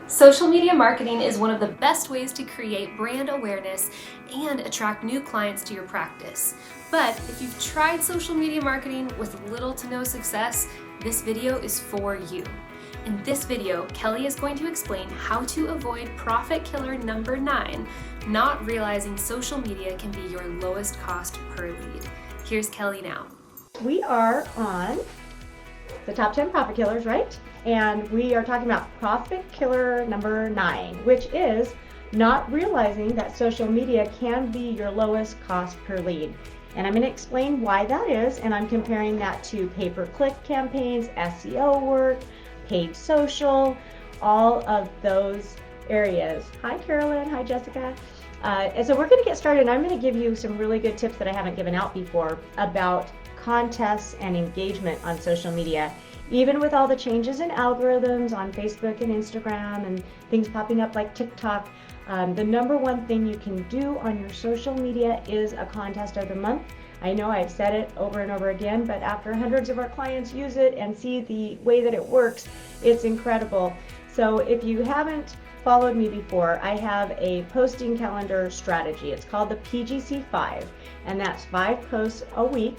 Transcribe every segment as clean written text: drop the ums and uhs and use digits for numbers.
Social media marketing is one of the best ways to create brand awareness and attract new clients to your practice. But if you've tried social media marketing with little to no success, this video is for you. In this video, Kelly is going to explain how to avoid profit killer number 9, not realizing social media can be your lowest cost per lead. Here's Kelly now. We are on the top 10 profit killers, right? And we are talking about profit killer number 9, which is not realizing that social media can be your lowest cost per lead. And I'm going to explain why that is, and I'm comparing that to pay-per-click campaigns, SEO work, paid social, all of those areas. Hi Carolyn, hi Jessica. And so we're going to get started, and I'm going to give you some really good tips that I haven't given out before about contests and engagement on social media. Even with all the changes in algorithms on Facebook and Instagram and things popping up like TikTok, the number one thing you can do on your social media is a contest of the month. I know I've said it over and over again, but after hundreds of our clients use it and see the way that it works, it's incredible. So if you haven't followed me before, I have a posting calendar strategy. It's called the PGC 5, and that's 5 posts a week.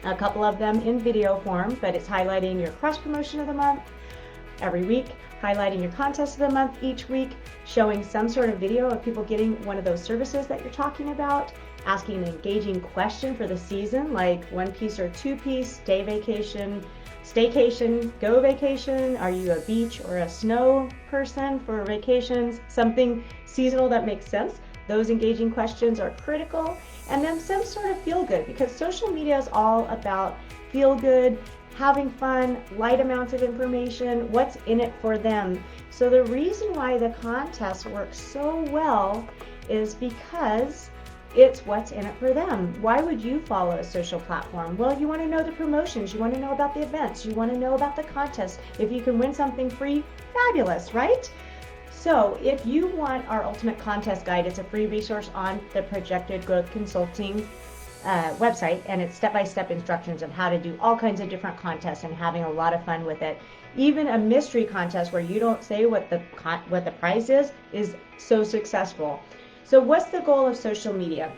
A couple of them in video form, but it's highlighting your cross promotion of the month every week, highlighting your contest of the month each week, showing some sort of video of people getting one of those services that you're talking about, asking an engaging question for the season, like 1-piece or 2-piece, day vacation, staycation, go vacation, are you a beach or a snow person for vacations, something seasonal that makes sense. Those engaging questions are critical, and then some sort of feel good, because social media is all about feel good, having fun, light amounts of information, what's in it for them. So the reason why the contest works so well is because it's what's in it for them. Why would you follow a social platform? Well, you want to know the promotions, you want to know about the events, you want to know about the contest. If you can win something free, fabulous, right? So if you want our Ultimate Contest Guide, it's a free resource on the Projected Growth Consulting website, and it's step-by-step instructions of how to do all kinds of different contests and having a lot of fun with it. Even a mystery contest where you don't say what the prize is so successful. So what's the goal of social media?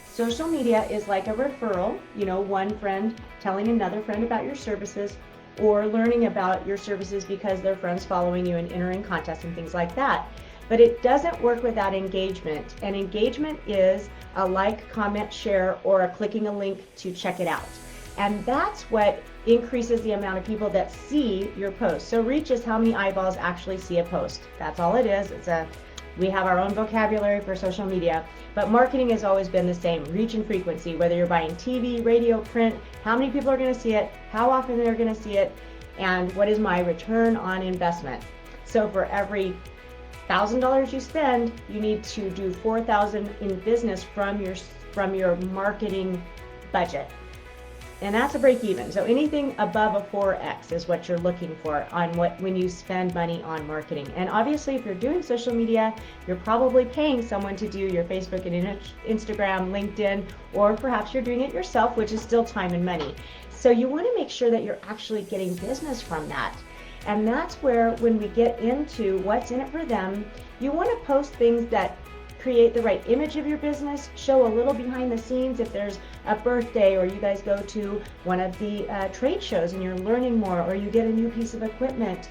Social media is like a referral, one friend telling another friend about your services, or learning about your services because their friends following you and entering contests and things like that. But it doesn't work without engagement. And engagement is a like, comment, share, or a clicking a link to check it out. And that's what increases the amount of people that see your post. So reach is how many eyeballs actually see a post. That's all it is. We have our own vocabulary for social media, but marketing has always been the same. Reach and frequency, whether you're buying TV, radio, print, how many people are going to see it, how often they're going to see it, and what is my return on investment. So for every $1,000 you spend, you need to do $4,000 in business from your marketing budget. And that's a break even. So anything above a 4x is what you're looking for when you spend money on marketing. And obviously, if you're doing social media, you're probably paying someone to do your Facebook and Instagram, LinkedIn, or perhaps you're doing it yourself, which is still time and money. So you want to make sure that you're actually getting business from that. And that's where, when we get into what's in it for them, you want to post things that create the right image of your business, show a little behind the scenes if there's a birthday, or you guys go to one of the trade shows and you're learning more, or you get a new piece of equipment.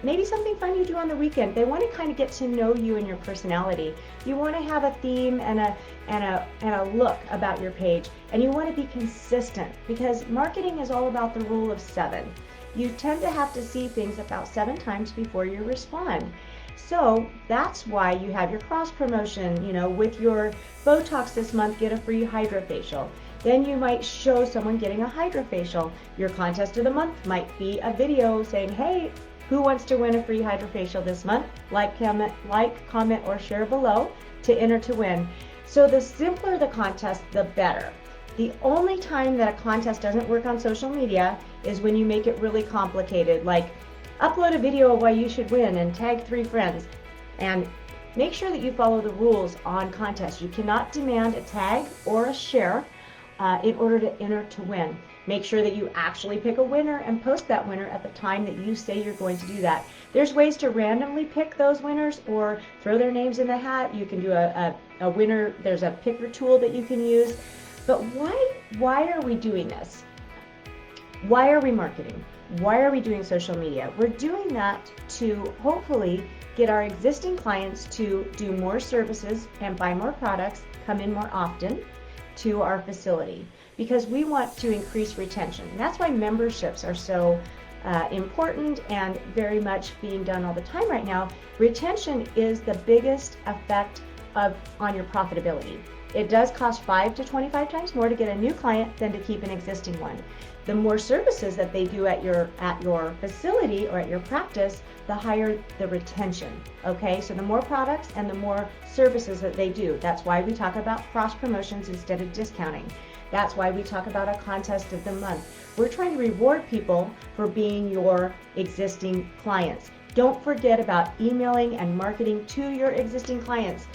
Maybe something fun you do on the weekend. They want to kind of get to know you and your personality. You want to have a theme and a look about your page, and you want to be consistent, because marketing is all about the rule of 7. You tend to have to see things about 7 times before you respond. So that's why you have your cross promotion, with your Botox this month, get a free HydraFacial. Then you might show someone getting a HydraFacial. Your contest of the month might be a video saying, hey, who wants to win a free HydraFacial this month? Like, comment, or share below to enter to win. So the simpler the contest, the better. The only time that a contest doesn't work on social media is when you make it really complicated, like upload a video of why you should win and tag 3 friends. And make sure that you follow the rules on contests. You cannot demand a tag or a share in order to enter to win. Make sure that you actually pick a winner and post that winner at the time that you say you're going to do that. There's ways to randomly pick those winners or throw their names in the hat. You can do a winner. There's a picker tool that you can use. But why are we doing this? Why are we marketing? Why are we doing social media? We're doing that to hopefully get our existing clients to do more services and buy more products, come in more often to our facility, because we want to increase retention. And that's why memberships are so important and very much being done all the time right now. Retention is the biggest effect on your profitability. It does cost 5 to 25 times more to get a new client than to keep an existing one. The more services that they do at your facility or at your practice, the higher the retention. Okay, so the more products and the more services that they do. That's why we talk about cross promotions instead of discounting. That's why we talk about a contest of the month. We're trying to reward people for being your existing clients. Don't forget about emailing and marketing to your existing clients.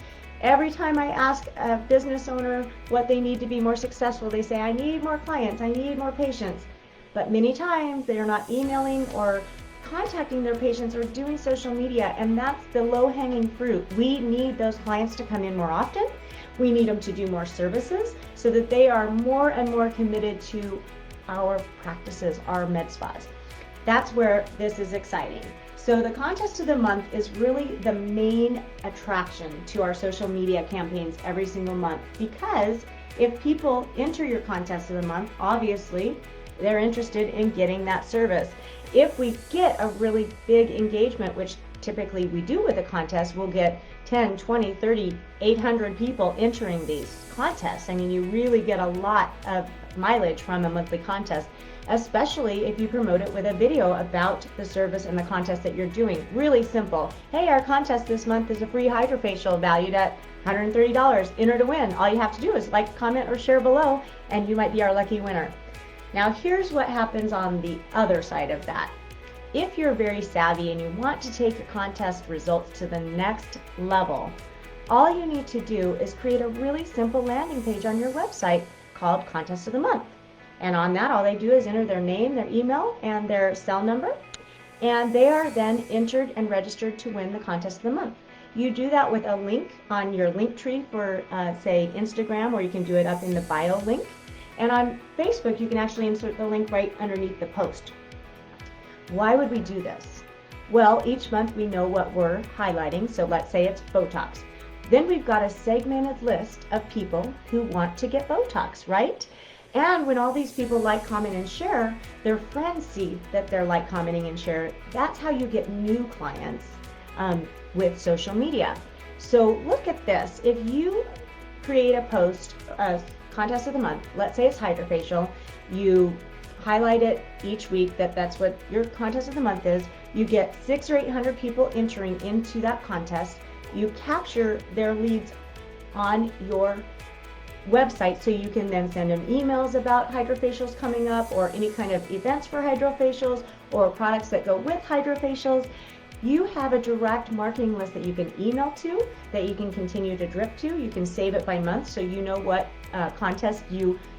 Every time I ask a business owner what they need to be more successful, they say, I need more clients, I need more patients. But many times they are not emailing or contacting their patients or doing social media, and that's the low-hanging fruit. We need those clients to come in more often. We need them to do more services so that they are more and more committed to our practices, our med spas. That's where this is exciting. So the contest of the month is really the main attraction to our social media campaigns every single month, because if people enter your contest of the month, obviously they're interested in getting that service. If we get a really big engagement, which typically we do with a contest, we'll get 10, 20, 30, 800 people entering these contests. I mean, you really get a lot of mileage from a monthly contest, especially if you promote it with a video about the service and the contest that you're doing. Really simple. Hey, our contest this month is a free hydrofacial valued at $130. Enter to win. All you have to do is like, comment, or share below, and you might be our lucky winner. Now, here's what happens on the other side of that. If you're very savvy and you want to take your contest results to the next level, all you need to do is create a really simple landing page on your website called Contest of the Month. And on that, all they do is enter their name, their email, and their cell number, and they are then entered and registered to win the Contest of the Month. You do that with a link on your link tree for, say, Instagram, or you can do it up in the bio link. And on Facebook, you can actually insert the link right underneath the post. Why would we do this? Well, each month we know what we're highlighting, so let's say it's Botox. Then we've got a segmented list of people who want to get Botox, right? And when all these people like, comment, and share, their friends see that they're like, commenting, and share. That's how you get new clients with social media. So look at this. If you create a post, a contest of the month, let's say it's hydrofacial, you highlight it each week that's what your contest of the month is. You get 600 or 800 people entering into that contest. You capture their leads on your website, so you can then send them emails about hydrofacials coming up, or any kind of events for hydrofacials, or products that go with hydrofacials. You have a direct marketing list that you can email to, that you can continue to drip to. You can save it by month, so you know what contest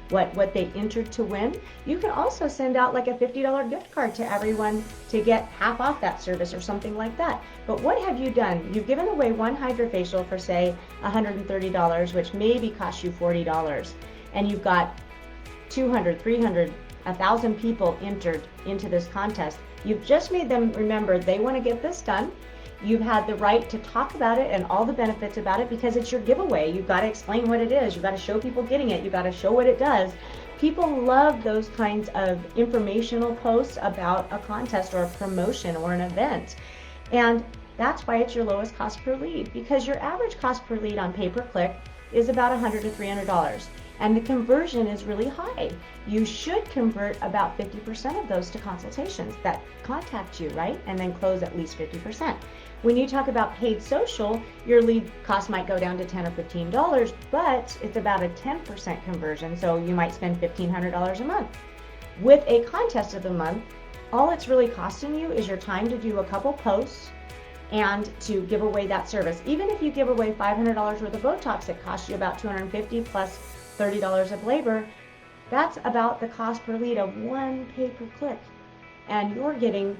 what they entered to win. You can also send out like a $50 gift card to everyone to get half off that service or something like that. But what have you done? You've given away one hydrofacial for, say, $130, which maybe costs you $40. And you've got 200, 300, 1,000 people entered into this contest. You've just made them remember they want to get this done. You've had the right to talk about it and all the benefits about it, because it's your giveaway. You've got to explain what it is. You've got to show people getting it. You've got to show what it does. People love those kinds of informational posts about a contest or a promotion or an event. And that's why it's your lowest cost per lead, because your average cost per lead on pay-per-click is about $100 to $300. And the conversion is really high. You should convert about 50% of those to consultations that contact you, right? And then close at least 50%. When you talk about paid social, your lead cost might go down to $10 or $15, but it's about a 10% conversion, so you might spend $1,500 a month. With a contest of the month, all it's really costing you is your time to do a couple posts and to give away that service. Even if you give away $500 worth of Botox, it costs you about $250 plus $30 of labor. That's about the cost per lead of one pay-per-click. And you're getting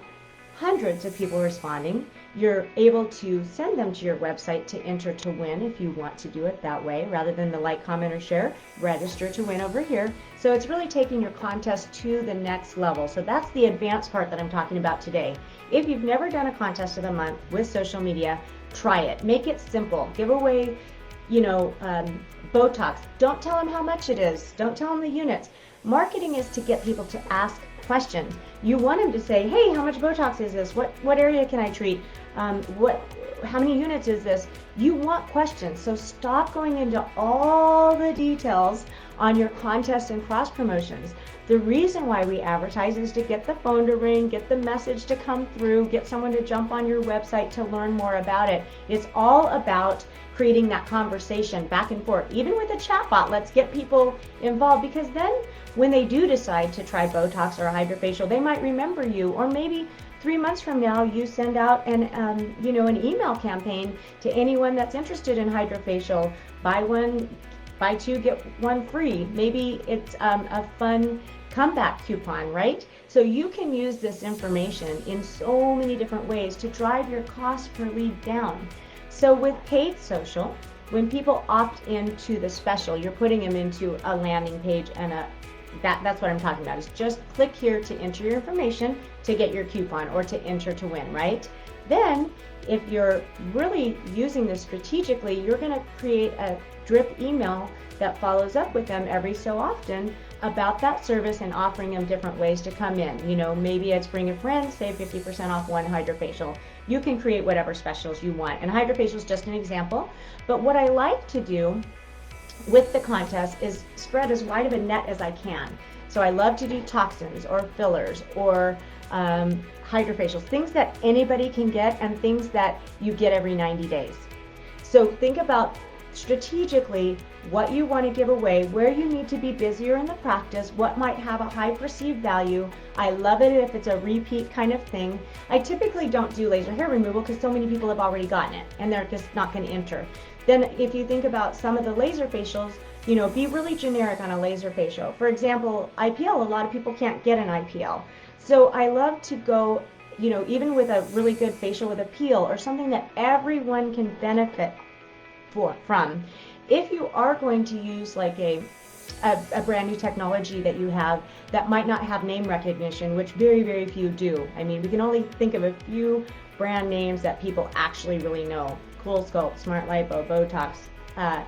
hundreds of people responding. You're able to send them to your website to enter to win if you want to do it that way, rather than the like, comment, or share. Register to win over here. So it's really taking your contest to the next level. So that's the advanced part that I'm talking about today. If you've never done a contest of the month with social media, try it. Make it simple. Give away, Botox. Don't tell them how much it is. Don't tell them the units. Marketing is to get people to ask questions. You want them to say, hey, how much Botox is this? What area can I treat? How many units is this? You want questions. So stop going into all the details on your contests and cross promotions. The reason why we advertise is to get the phone to ring, get the message to come through, get someone to jump on your website to learn more about it. It's all about creating that conversation back and forth. Even with a chatbot, let's get people involved, because then when they do decide to try Botox or a HydraFacial, they might remember you. Or maybe 3 months from now, you send out an email campaign to anyone that's interested in HydraFacial. Buy two, get one free. Maybe it's a fun comeback coupon, right? So you can use this information in so many different ways to drive your cost per lead down. So with paid social, when people opt into the special, you're putting them into a landing page, and that's what I'm talking about. Is just click here to enter your information to get your coupon or to enter to win, right? Then if you're really using this strategically, you're going to create a drip email that follows up with them every so often about that service and offering them different ways to come in. Maybe it's bring a friend, save 50% off one HydraFacial. You can create whatever specials you want. And HydraFacial is just an example. But what I like to do with the contest is spread as wide of a net as I can. So I love to do toxins or fillers or HydraFacials, things that anybody can get and things that you get every 90 days. So think about strategically what you want to give away, where you need to be busier in the practice, what might have a high perceived value. I love it if it's a repeat kind of thing. I typically don't do laser hair removal because so many people have already gotten it and they're just not going to enter. Then if you think about some of the laser facials, be really generic on a laser facial. For example, IPL, a lot of people can't get an IPL. So I love to go, even with a really good facial with a peel or something that everyone can benefit from. If you are going to use like a brand new technology that you have that might not have name recognition, which very, very few do. I mean, we can only think of a few brand names that people actually really know. CoolSculpt, Smart Lipo, Botox,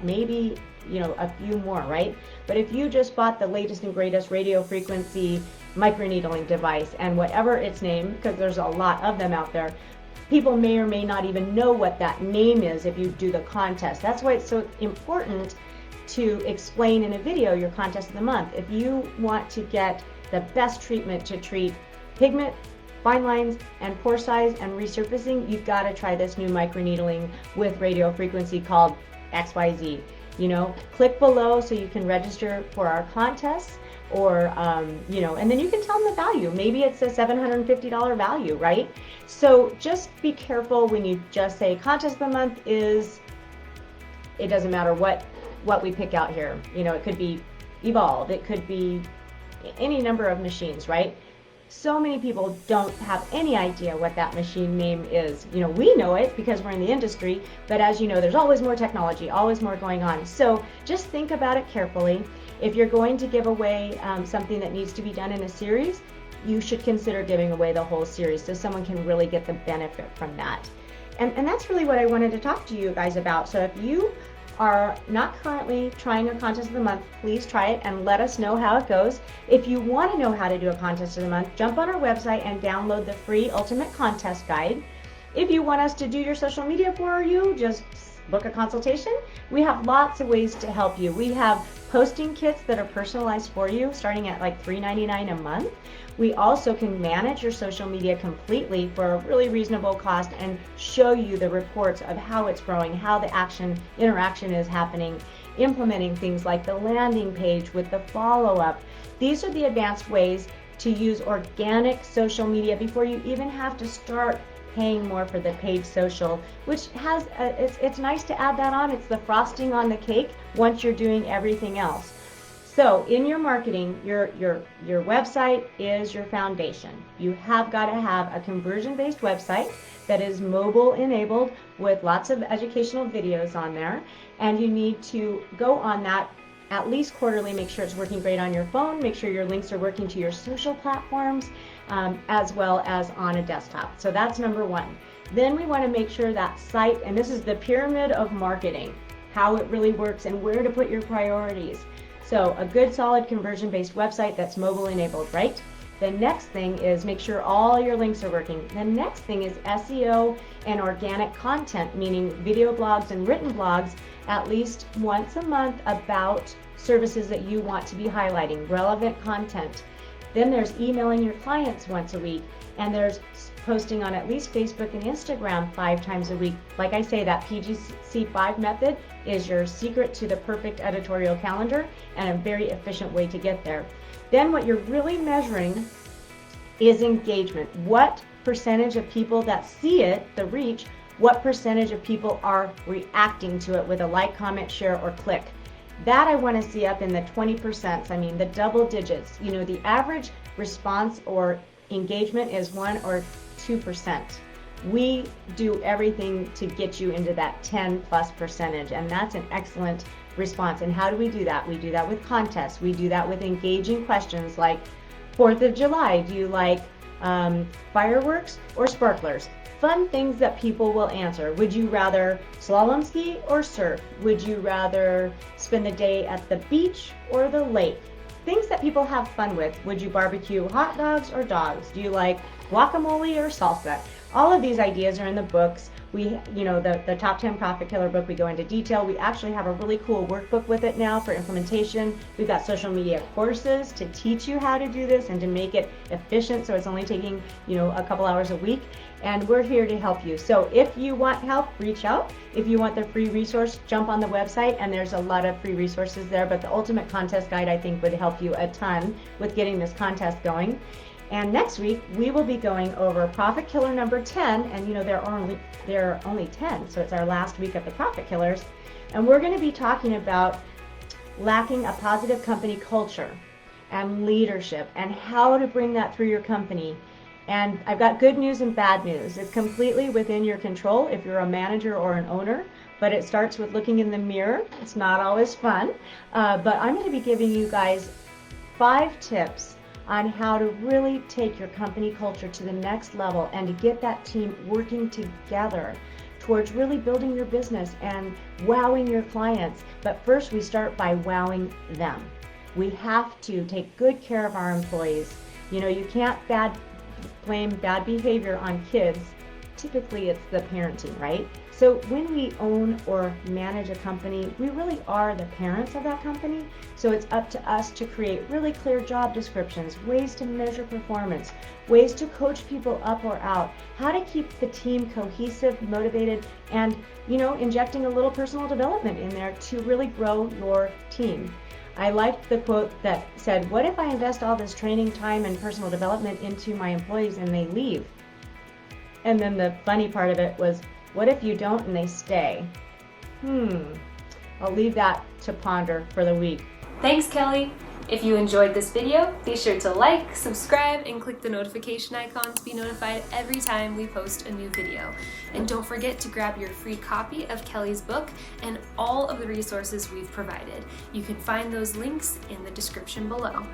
maybe, a few more, right? But if you just bought the latest and greatest radio frequency microneedling device and whatever its name, because there's a lot of them out there, people may or may not even know what that name is if you do the contest. That's why it's so important to explain in a video your contest of the month. If you want to get the best treatment to treat pigment, fine lines, and pore size and resurfacing, you've got to try this new microneedling with radio frequency called XYZ. Click below so you can register for our contests. Or, and then you can tell them the value. Maybe it's a $750 value, right? So just be careful when you just say contest of the month is, it doesn't matter what we pick out here. It could be Evolve, it could be any number of machines, right? So many people don't have any idea what that machine name is. We know it because we're in the industry, but as you know, there's always more technology, always more going on. So just think about it carefully. If you're going to give away something that needs to be done in a series, you should consider giving away the whole series so someone can really get the benefit from that. And that's really what I wanted to talk to you guys about. So if you are not currently trying a contest of the month, please try it and let us know how it goes. If you want to know how to do a contest of the month, jump on our website and download the free Ultimate Contest Guide. If you want us to do your social media for you, just book a consultation. We have lots of ways to help you. We have posting kits that are personalized for you, starting at like $3.99 a month. We also can manage your social media completely for a really reasonable cost and show you the reports of how it's growing, how the interaction is happening, implementing things like the landing page with the follow-up. These are the advanced ways to use organic social media before you even have to start paying more for the paid social, which has it's nice to add that on. It's the frosting on the cake once you're doing everything else. So in your marketing, your website is your foundation. You have got to have a conversion-based website that is mobile enabled with lots of educational videos on there, and you need to go on that at least quarterly, make sure it's working great on your phone, make sure your links are working to your social platforms, as well as on a desktop. So that's number one. Then we want to make sure that site, and this is the pyramid of marketing, how it really works and where to put your priorities. So a good solid conversion-based website that's mobile enabled, right? The next thing is make sure all your links are working. The next thing is SEO and organic content, meaning video blogs and written blogs at least once a month about services that you want to be highlighting, relevant content. Then there's emailing your clients once a week, and there's posting on at least Facebook and Instagram 5 times a week. Like I say, that PGC5 method is your secret to the perfect editorial calendar and a very efficient way to get there. Then what you're really measuring is engagement. What percentage of people that see it, the reach, what percentage of people are reacting to it with a like, comment, share, or click? That I want to see up in the 20%, I mean the double digits. You know, the average response or engagement is 1 or 2%. We do everything to get you into that 10+%, and that's an excellent response. And how do we do that? We do that with contests. We do that with engaging questions like 4th of July, do you like fireworks or sparklers? Fun things that people will answer. Would you rather slalom ski or surf? Would you rather spend the day at the beach or the lake? Things that people have fun with. Would you barbecue hot dogs or dogs? Do you like guacamole or salsa? All of these ideas are in the books. We, the Top 10 Profit Killer book, we go into detail. We actually have a really cool workbook with it now for implementation. We've got social media courses to teach you how to do this and to make it efficient, so it's only taking, a couple hours a week. And we're here to help you. So if you want help, reach out. If you want the free resource, jump on the website, and there's a lot of free resources there. But the Ultimate Contest Guide, I think, would help you a ton with getting this contest going. And next week, we will be going over Profit Killer number 10. And there are only 10, so it's our last week of the Profit Killers. And we're going to be talking about lacking a positive company culture and leadership and how to bring that through your company. And I've got good news and bad news. It's completely within your control if you're a manager or an owner, but it starts with looking in the mirror. It's not always fun, but I'm going to be giving you guys 5 tips on how to really take your company culture to the next level and to get that team working together towards really building your business and wowing your clients. But first, we start by wowing them. We have to take good care of our employees. You can't blame bad behavior on kids. Typically it's the parenting, right? So when we own or manage a company, we really are the parents of that company. So it's up to us to create really clear job descriptions, ways to measure performance, ways to coach people up or out, how to keep the team cohesive, motivated, and injecting a little personal development in there to really grow your team. I liked the quote that said, what if I invest all this training time and personal development into my employees and they leave? And then the funny part of it was, what if you don't and they stay? I'll leave that to ponder for the week. Thanks, Kelly. If you enjoyed this video, be sure to like, subscribe, and click the notification icon to be notified every time we post a new video. And don't forget to grab your free copy of Kelly's book and all of the resources we've provided. You can find those links in the description below.